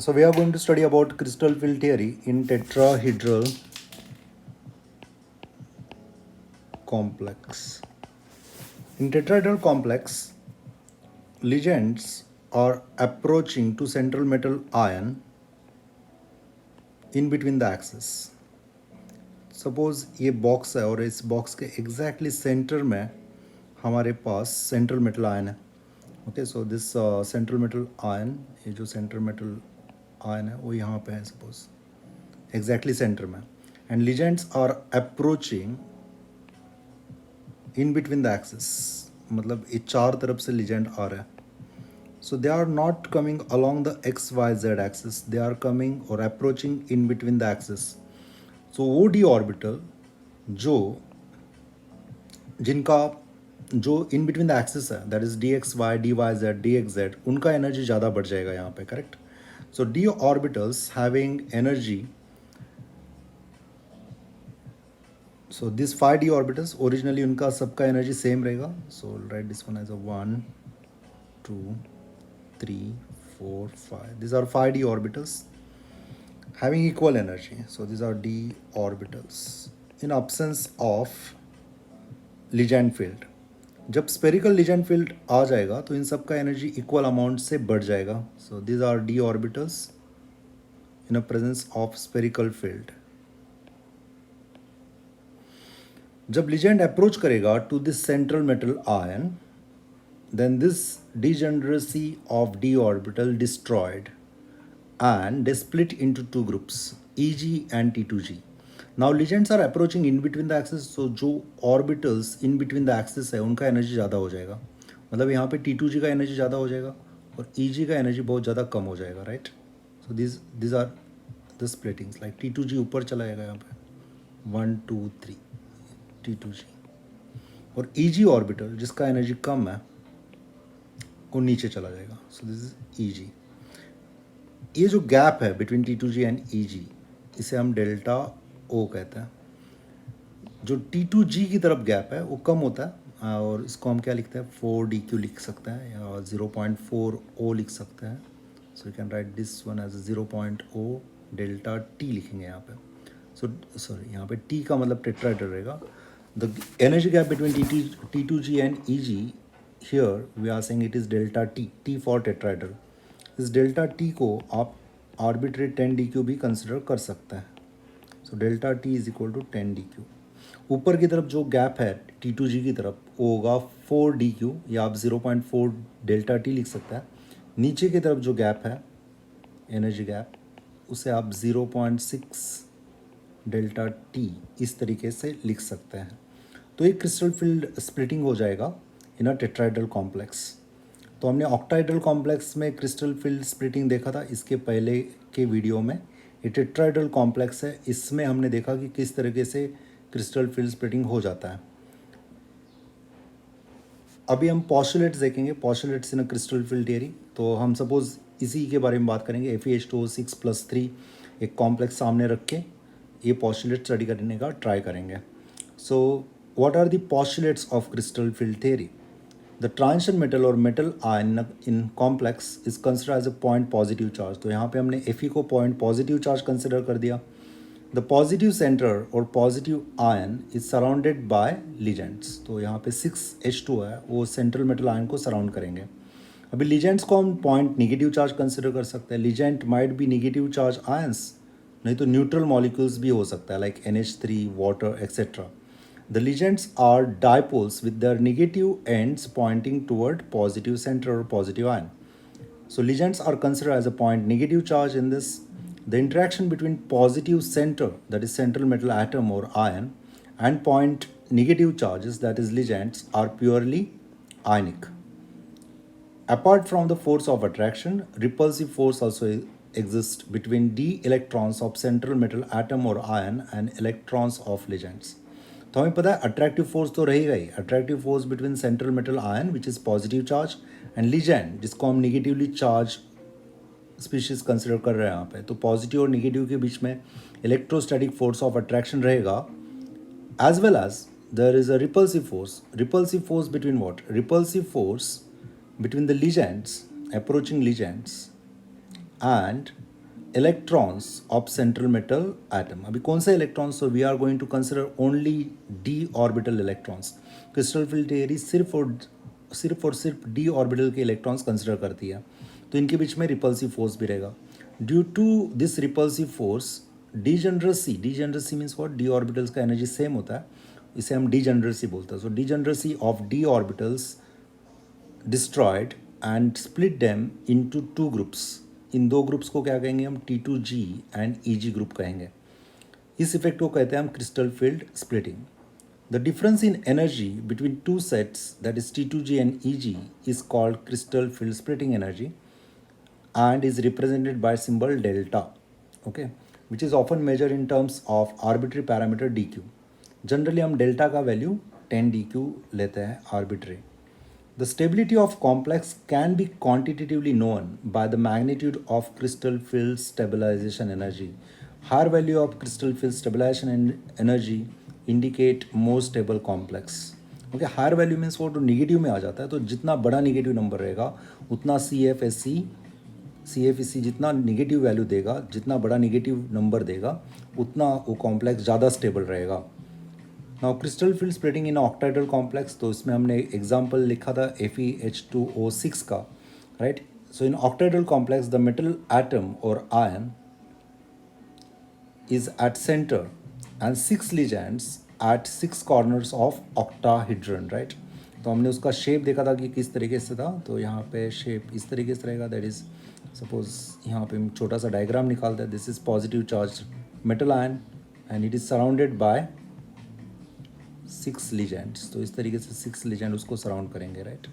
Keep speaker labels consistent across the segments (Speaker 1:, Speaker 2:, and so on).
Speaker 1: So we are going to study about crystal field theory in tetrahedral complex. In tetrahedral complex, ligands are approaching to central metal ion in between the axis. Suppose ये box है और इस box के exactly centre में हमारे पास central metal ion है. Okay, so this central metal ion, ये जो सेंट्रल मेटल आयन है वो यहाँ पे है सपोज एग्जैक्टली सेंटर में. And ligands are approaching in between the axis, मतलब ये चार तरफ से लिजेंड आ रहा है. So they are not coming along the x y z axis, they are coming और approaching in between the axis. So वो डी ऑर्बिटल जिनका जो इन बिटवीन द एक्सिस है, that is d x y, d y z, d x z, उनका energy ज़्यादा बढ़ जाएगा यहाँ पे. Correct. So d orbitals having energy, so this 5d orbitals originally उनका सबका एनर्जी सेम रहेगा. So right this one as a 1 2 3 4 5. These are 5d orbitals having equal energy. So these are d orbitals in absence of Legend field. जब spherical Legend field आ जाएगा तो इन सब का energy equal amount से बढ़ जाएगा. So these are d orbitals in a presence of spherical field. जब Legend approach करेगा to this central metal ion, then this degeneracy of d orbital destroyed and they split into two groups, Eg and T2g. Now ligands are approaching in between the axis, so जो orbitals in between the axis है उनका energy ज़्यादा हो जाएगा. मतलब यहाँ पे T2g का एनर्जी ज़्यादा हो जाएगा और Eg का एनर्जी बहुत ज़्यादा कम हो जाएगा. Right. So these are the splittings. Like T2g ऊपर चला जाएगा यहाँ पे 1 2 3 T2g, और Eg ऑर्बिटल जिसका एनर्जी कम है वो नीचे चला जाएगा. So this is Eg. ये जो गैप है बिटवीन T2g एंड Eg, इसे हम डेल्टा O कहते हैं. जो T2g की तरफ गैप है वो कम होता है और इसको हम क्या लिखते हैं 4dq लिख सकते हैं या 0.4 O लिख सकते हैं. So you can write this one as 0.0 delta T लिखेंगे यहाँ पे. सो सॉरी, यहाँ पे T का मतलब टेट्राहेड्रल रहेगा. The energy gap between T2g and Eg, here we are saying it is delta T for tetrahedral. इस डेल्टा T को आप आर्बिट्रेट 10dq भी कंसिडर कर सकते हैं. So delta T is equal to 10dq. ऊपर की तरफ जो गैप है T2g की तरफ वो होगा 4dq, या आप 0.4 डेल्टा T लिख सकते हैं. नीचे की तरफ जो गैप है एनर्जी गैप, उसे आप 0.6 डेल्टा T इस तरीके से लिख सकते हैं. तो एक क्रिस्टल फील्ड स्प्लिटिंग हो जाएगा इन अ टेट्राहेड्रल कॉम्प्लेक्स. तो हमने ऑक्टाहेड्रल कॉम्प्लेक्स में क्रिस्टल फील्ड स्प्लिटिंग देखा था इसके पहले के वीडियो में. ये टेट्राहेड्रल कॉम्प्लेक्स है, इसमें हमने देखा कि किस तरीके से क्रिस्टल फील्ड स्प्लिटिंग हो जाता है. अभी हम पॉस्टुलेट्स देखेंगे, postulates in a crystal field theory. तो हम सपोज इसी के बारे में बात करेंगे. Fe2O6+3 एक कॉम्प्लेक्स सामने रख के ये पॉस्टुलेट स्टडी करने का ट्राई करेंगे. सो what are the postulates of crystal field theory? The transition metal or metal ion in complex is considered as a point positive charge. तो यहाँ पे हमने Fe को point positive charge consider कर दिया. The positive center or positive ion is surrounded by ligands. तो यहाँ पे 6H2 है, वो central metal ion को surround करेंगे. अभी ligands को हम point negative charge consider कर सकते हैं. Ligand might be negative charge ions, नहीं तो neutral molecules भी हो सकता है like NH3, water, etc. The ligands are dipoles with their negative ends pointing toward positive center or positive ion. So ligands are considered as a point negative charge in this. The interaction between positive center, that is central metal atom or ion, and point negative charges, that is ligands, are purely ionic. Apart from the force of attraction, repulsive force also exists between d electrons of central metal atom or ion and electrons of ligands. तो हमें पता है attractive force तो रहेगा ही. Attractive force between central metal ion which is positive charge and ligand जिसको हम negatively charge species consider कर रहे हैं यहाँ पे. तो पॉजिटिव और निगेटिव के बीच में इलेक्ट्रोस्टैटिक फोर्स ऑफ अट्रैक्शन रहेगा, as well as there is a repulsive force. Repulsive force between what? Repulsive force between the ligands, approaching ligands, and electrons of central metal atom. अभी कौन से electrons? So we are going to consider only d orbital electrons. Crystal field theory सिर्फ d orbital के electrons consider करती है, तो इनके बीच में रिपल्सिव फोर्स भी रहेगा. Due to this repulsive force degeneracy means what? d orbitals का एनर्जी सेम होता है, इसे हम डीजेनरेसी बोलते हैं. So degeneracy of d orbitals destroyed and split them into two groups. इन दो ग्रुप्स को क्या कहेंगे हम? T2G एंड EG ग्रुप कहेंगे. इस इफेक्ट को कहते हैं हम crystal field splitting. The difference in energy between two sets that is T2G and EG is called crystal field splitting energy and is represented by symbol delta, okay, which is often measured in terms of arbitrary parameter dq. Generally हम delta का value 10 dq लेते हैं arbitrary. The stability of complex can be quantitatively known by the magnitude of crystal field stabilization energy. Higher value of crystal field stabilization energy indicate more stable complex. Okay, higher value means वो तो negative में आ जाता है, तो जितना बड़ा negative number रहेगा उतना CFSC जितना निगेटिव वैल्यू देगा, जितना बड़ा निगेटिव नंबर देगा उतना वो कॉम्प्लेक्स ज़्यादा स्टेबल रहेगा. नाउ क्रिस्टल फील्ड स्प्लिटिंग इन ऑक्टाइडल कॉम्प्लेक्स, तो इसमें हमने एग्जांपल लिखा था FeH2O6 का, right. So in ऑक्टाइडल complex the metal atom और ion is at center and 6 ligands at 6 corners of octahedron, right. तो हमने उसका शेप देखा था कि किस तरीके से था, तो यहाँ पे शेप इस तरीके से रहेगा. दैट इज़ सपोज यहाँ पे हम छोटा सा डायग्राम निकालते हैं. This is positive charge metal ion and it is surrounded by 6 ligands. तो इस तरीके से 6 लिगेंड उसको सराउंड करेंगे, राइट.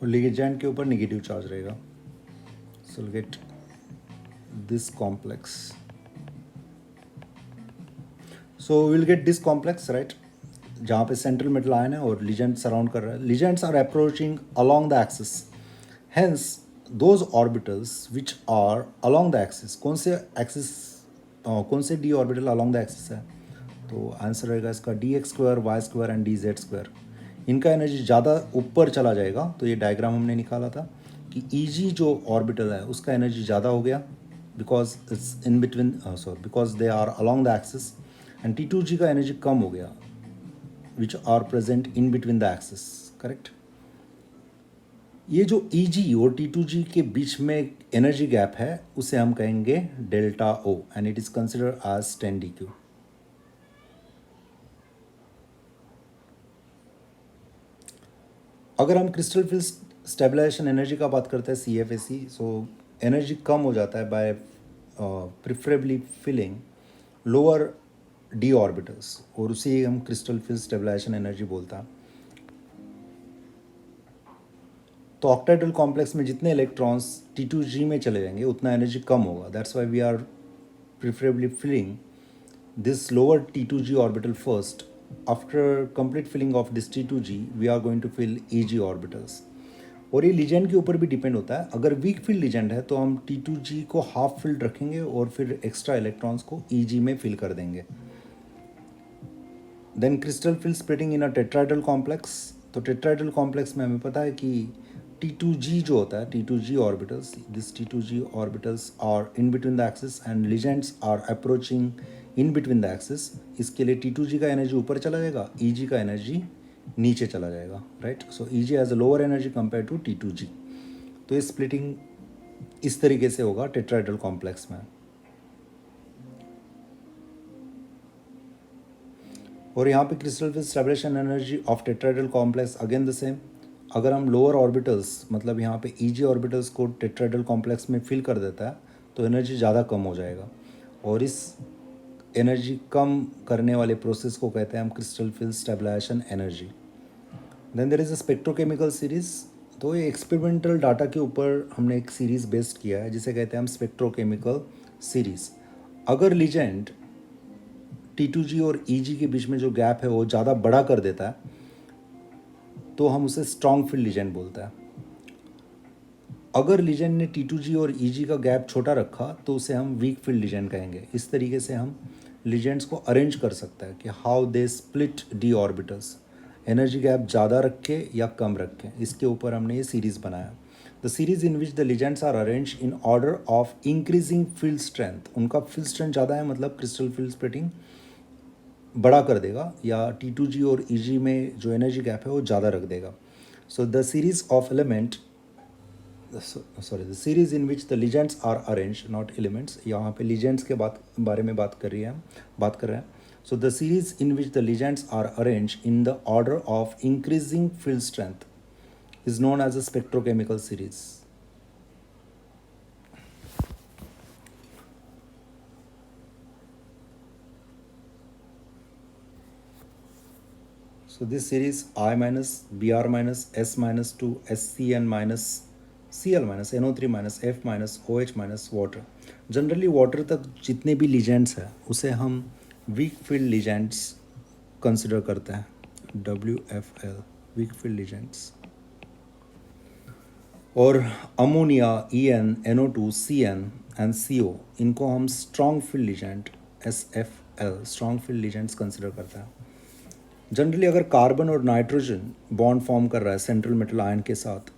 Speaker 1: और लिगेंड के ऊपर नेगेटिव चार्ज रहेगा. So will get this complex. So will get this complex, right, जहाँ पे सेंट्रल मेटल आयन है और लिगेंड सराउंड कर रहा है. Ligands are approaching along the axis, hence those orbitals which are along the axis. कौन से d orbital along the axis है? तो आंसर रहेगा इसका dx² y² एंड dz². इनका एनर्जी ज़्यादा ऊपर चला जाएगा. तो ये डायग्राम हमने निकाला था कि EG जो ऑर्बिटल है उसका एनर्जी ज़्यादा हो गया because it's in between because they are along the axis, and T2G का एनर्जी कम हो गया which are present in between the axis, correct. ये जो EG और T2G के बीच में एनर्जी गैप है उसे हम कहेंगे delta O and it is considered as 10 dq. अगर हम क्रिस्टल फील्ड स्टेबलाइजेशन एनर्जी का बात करते हैं CFSE, सो एनर्जी कम हो जाता है by preferably filling lower d orbitals, और उसे हम क्रिस्टल फील्ड स्टेबलाइजेशन एनर्जी बोलता है. तो ऑक्टाइडल कॉम्प्लेक्स में जितने इलेक्ट्रॉन्स T2G में चले जाएंगे उतना एनर्जी कम होगा. That's why we are preferably filling this lower T2G orbital first. After complete filling of this T2G we are going to fill EG orbitals. और ये लिजेंड के ऊपर भी डिपेंड होता है. अगर वीक फील्ड लिजेंड है तो हम T2G को हाफ फिल्ड रखेंगे और फिर एक्स्ट्रा इलेक्ट्रॉन्स को EG में फिल कर देंगे. Then crystal field splitting in a tetrahedral complex. तो टेट्राइडल कॉम्प्लेक्स में हमें पता है कि T2G जो होता है, T2G orbitals, this T2G orbitals are in between the axis and ligands are approaching in between the axis. इसके लिए T2G का एनर्जी ऊपर चला जाएगा, EG का एनर्जी नीचे चला जाएगा, right. So EG has a lower energy compare to T2G. तो ये स्प्लिटिंग इस तरीके से होगा टेट्राइडल कॉम्प्लेक्स में. और यहाँ पे crystal field stabilization energy of tetrahedral complex again the same. अगर हम लोअर ऑर्बिटल्स मतलब यहाँ पे EG ऑर्बिटल्स को टेट्राइडल कॉम्प्लेक्स में फिल कर देता है तो एनर्जी ज़्यादा कम हो जाएगा, और इस एनर्जी कम करने वाले प्रोसेस को कहते हैं हम crystal field stabilization energy. Then there is a spectrochemical series. तो ये एक्सपेरिमेंटल डाटा के ऊपर हमने एक सीरीज़ बेस्ड किया है जिसे कहते हैं हम स्पेक्ट्रोकेमिकल सीरीज़. अगर लिजेंड T2G और EG के बीच में जो गैप है वो ज़्यादा बड़ा कर देता है तो हम उसे स्ट्रॉन्ग फील्ड लिजेंड बोलता है. अगर लिजेंड ने T2G और EG का गैप छोटा रखा तो उसे हम वीक फील्ड लिजेंड कहेंगे. इस तरीके से हम लिजेंड्स को अरेंज कर सकते हैं कि how they split D orbitals. Energy gap ज़्यादा रखे या कम रखें, इसके ऊपर हमने ये सीरीज़ बनाया। The series in which the ligands are arrange in order of increasing field strength, उनका फील्ड स्ट्रेंथ ज़्यादा है मतलब क्रिस्टल फील्ड स्प्लिटिंग बड़ा कर देगा, या T2G और EG में जो एनर्जी गैप है वो ज़्यादा रख देगा। So the series of element sorry the series in which the ligands are arrange not elements, यहाँ पे लीजेंड्स के बारे में बात कर रहे हैं। So the series in which the ligands are arrange in the order of increasing field strength is known as a spectrochemical series. So this series I minus Br minus S minus 2 SCN minus Cl minus NO3 minus F minus OH minus water, generally water तक जितने भी legends हैं उसे हम weak field legends consider करते हैं, WFL weak field legends. और ammonia EN NO2 CN and CO इनको हम strong field legend SFL strong field legends consider करते हैं। जनरली अगर कार्बन और नाइट्रोजन बॉन्ड फॉर्म कर रहा है सेंट्रल मेटल आयन के साथ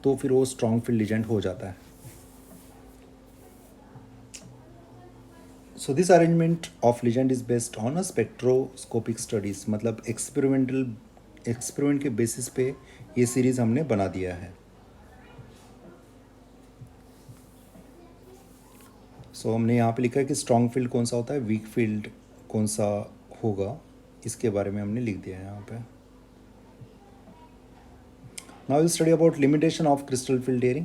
Speaker 1: तो फिर वो स्ट्रॉन्ग फील्ड लिजेंड हो जाता है। So this arrangement of legend is based on a spectroscopic studies, मतलब एक्सपेरिमेंट के बेसिस पे ये सीरीज हमने बना दिया है। सो हमने यहाँ पे लिखा है कि स्ट्रॉन्ग फील्ड कौन सा होता है, वीक फील्ड कौन सा होगा, इसके बारे में हमने लिख दिया है यहाँ पे। Now we'll study about limitation of crystal field tearing.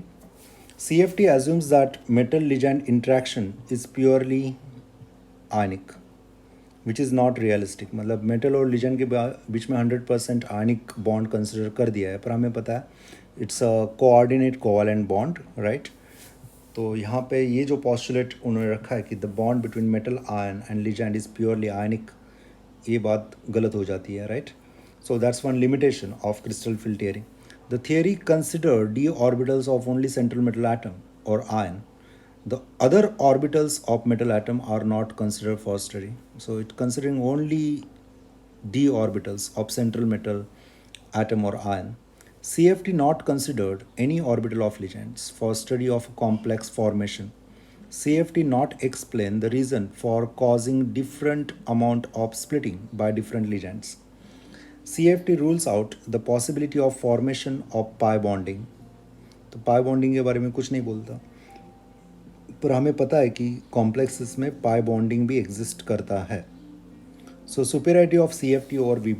Speaker 1: CFT assumes that metal ligand interaction is purely ionic, which is not realistic. मतलब मेटल और लिजेंड के बीच में 100% आयनिक बॉन्ड कंसिडर कर दिया है, पर हमें पता है it's a coordinate covalent bond, right. तो यहाँ पे ये जो पॉस्टुलेट उन्होंने रखा है कि the bond between metal ion and ligand is purely ionic, ये बात गलत हो जाती है, right. So that's one limitation of crystal field tearing. The theory considered d orbitals of only central metal atom or ion. The other orbitals of metal atom are not considered for study. So it considering only d orbitals of central metal atom or ion. CFT not considered any orbital of ligands for study of complex formation. CFT not explain the reason for causing different amount of splitting by different ligands. CFT rules out the possibility of formation of pi bonding. तो pi bonding के बारे में कुछ नहीं बोलता, पर हमें पता है कि कॉम्प्लेक्सेस में पाई बॉन्डिंग भी एग्जिस्ट करता है। सो सुपेरियरिटी ऑफ CFT और VBT